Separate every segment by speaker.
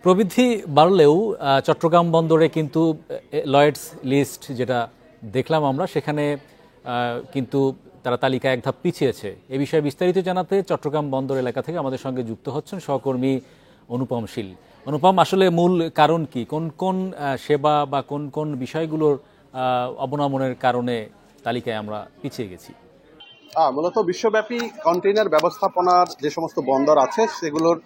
Speaker 1: প্রবৃদ্ধি বাড়লেও চট্টগ্রাম বন্দরে কিন্তু লয়েডস লিস্ট যেটা দেখলাম আমরা সেখানে কিন্তু তারা তালিকায় এক ধাপ পিছিয়েছে। এ বিষয়ে বিস্তারিত জানাতে চট্টগ্রাম বন্দর এলাকা থেকে আমাদের সঙ্গে যুক্ত হচ্ছেন সহকর্মী অনুপম শীল। অনুপম, আসলে মূল কারণ কি? কোন কোন সেবা বা কোন কোন বিষয়গুলোর অবনমনের কারণে তালিকায় আমরা পিছিয়ে গেছি?
Speaker 2: মূলত বিশ্বব্যাপী কন্টেইনার ব্যবস্থাপনার যে সমস্ত বন্দর আছে সেগুলোর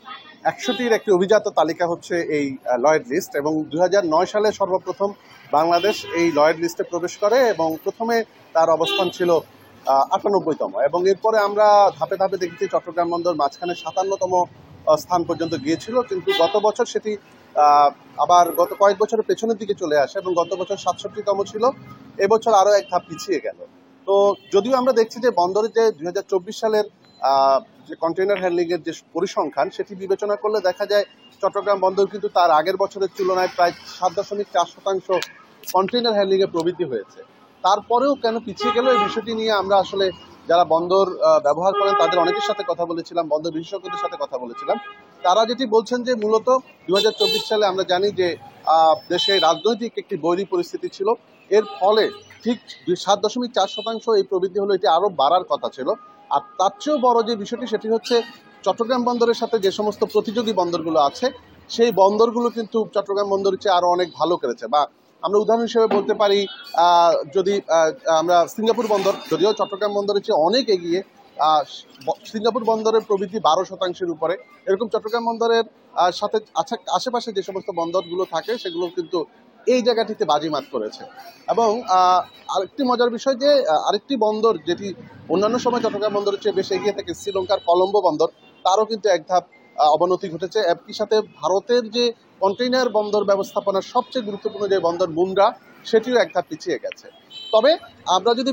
Speaker 2: 100টির একটি অভিজাত তালিকা হচ্ছে এই লয়েড লিস্ট, এবং 2009 সালে সর্বপ্রথম বাংলাদেশ এই লয়েড লিস্টে প্রবেশ করে এবং প্রথমে তার অবস্থান ছিল 98তম, এবং এরপরে আমরা ধাপে ধাপে দেখেছি চট্টগ্রাম বন্দর মাঝখানে 57তম স্থান পর্যন্ত গিয়েছিল, কিন্তু গত বছর সেটি আবার গত কয়েক বছরের পেছনের দিকে চলে আসে এবং গত বছর 67তম ছিল, এবছর আরও এক ধাপ পিছিয়ে গেল। তো যদিও আমরা দেখছি যে বন্দরে যে 2024 সালের যে কন্টেইনার হ্যান্ডলিংয়ের যে পরিসংখ্যান সেটি বিবেচনা করলে দেখা যায় চট্টগ্রাম বন্দর কিন্তু তার আগের বছরের তুলনায় প্রায় 7.4% কন্টেইনার হ্যান্ডলিংয়ে প্রবৃদ্ধি হয়েছে। তারপরেও কেন পিছিয়ে গেল এই বিষয়টি নিয়ে আমরা আসলে যারা বন্দর ব্যবহার করেন তাদের অনেকের সাথে কথা বলেছিলাম, বন্দর বিশেষজ্ঞদের সাথে কথা বলেছিলাম। তারা যেটি বলছেন যে মূলত 2024 সালে আমরা জানি যে দেশে রাজনৈতিক একটি বৈরী পরিস্থিতি ছিল, এর ফলে ঠিক 7.4% এই প্রবৃদ্ধি হলো, এটি আরও বাড়ার কথা ছিল। আর তার চেয়েও বড় যে বিষয়টি সেটি হচ্ছে চট্টগ্রাম বন্দরের সাথে যে সমস্ত প্রতিযোগী বন্দরগুলো আছে সেই বন্দরগুলো কিন্তু চট্টগ্রাম বন্দরের চেয়ে আরও অনেক ভালো করেছে। বা আমরা উদাহরণ হিসেবে বলতে পারি, যদি আমরা সিঙ্গাপুর বন্দর, যদিও চট্টগ্রাম বন্দরের চেয়ে অনেক এগিয়ে, সিঙ্গাপুর বন্দরের প্রবৃদ্ধি 12%-এর উপরে, এরকম চট্টগ্রাম বন্দরের সাথে আশেপাশে যে সমস্ত বন্দরগুলো থাকে সেগুলো কিন্তু এই জায়গাটিতে বাজিমাত করেছে। এবং আরেকটি মজার বিষয় যে আরেকটি বন্দর যেটি অন্যান্য সময় চট্টগ্রাম বন্দরের চেয়ে বেশি এগিয়ে থাকে, শ্রীলঙ্কার কলম্বো বন্দর, তারও কিন্তু এক ধাপ অবনতি ঘটেছে। একই সাথে ভারতের যে কন্টেইনার বন্দর ব্যবস্থাপনার সবচেয়ে গুরুত্বপূর্ণ যে বন্দর মুন্দ্রা, সেটিও এক ধাপ পিছিয়ে গেছে। তবে আমরা যদি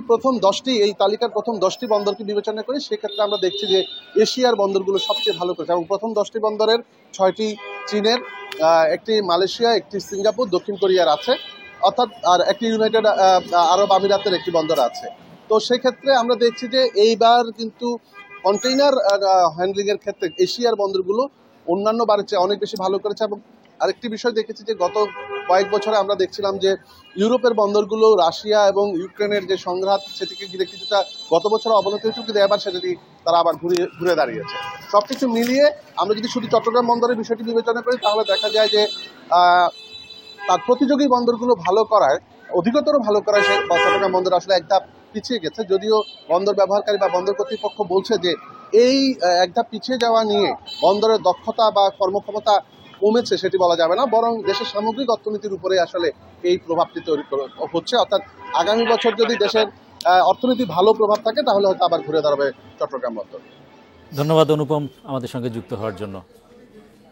Speaker 2: এই তালিকার প্রথম 10টি বন্দরকে বিবেচনা করি সেক্ষেত্রে আমরা দেখছি যে এশিয়ার বন্দরগুলো সবচেয়ে ভালো করেছে, এবং প্রথম 10টি বন্দরের 6টি চীনের, একটি মালয়েশিয়া, একটি সিঙ্গাপুর, দক্ষিণ কোরিয়ার আছে, অর্থাৎ আর একটি ইউনাইটেড আরব আমিরাতের একটি বন্দর আছে। তো সেক্ষেত্রে আমরা দেখছি যে এইবার কিন্তু কন্টেইনার হ্যান্ডলিংয়ের ক্ষেত্রে এশিয়ার বন্দরগুলো অন্যান্য বারের চেয়ে অনেক বেশি ভালো করেছে। এবং আরেকটি বিষয় দেখেছি যে গত কয়েক বছরে আমরা দেখছিলাম যে ইউরোপের বন্দরগুলো রাশিয়া এবং ইউক্রেনের যে সংঘাত সেটিকে ঘিরে কিছুটা গত বছর অবনতি হয়েছিল, কিন্তু এবার সেটি তারা আবার ঘুরে দাঁড়িয়েছে। সবকিছু মিলিয়ে আমরা যদি শুধু চট্টগ্রাম বন্দরের বিষয়টি বিবেচনা করি তাহলে দেখা যায় যে তার প্রতিযোগী বন্দরগুলো অধিকতর ভালো করায় সে চট্টগ্রাম বন্দর আসলে এক ধাপ পিছিয়ে গেছে। যদিও বন্দর ব্যবহারকারী বা বন্দর কর্তৃপক্ষ বলছে যে এই এক ধাপ পিছিয়ে যাওয়া নিয়ে বন্দরের দক্ষতা বা কর্মক্ষমতা কমেছে সেটি বলা যাবে না, বরং দেশের সামগ্রিক অর্থনীতির উপরে আসলে এই প্রভাবটি তৈরি হচ্ছে। অর্থাৎ আগামী বছর যদি দেশের অর্থনীতি ভালো প্রভাব থাকে তাহলে হয়তো আবার ঘুরে দাঁড়াবে চট্টগ্রাম বন্দর।
Speaker 1: ধন্যবাদ অনুপম আমাদের সঙ্গে যুক্ত হওয়ার জন্য।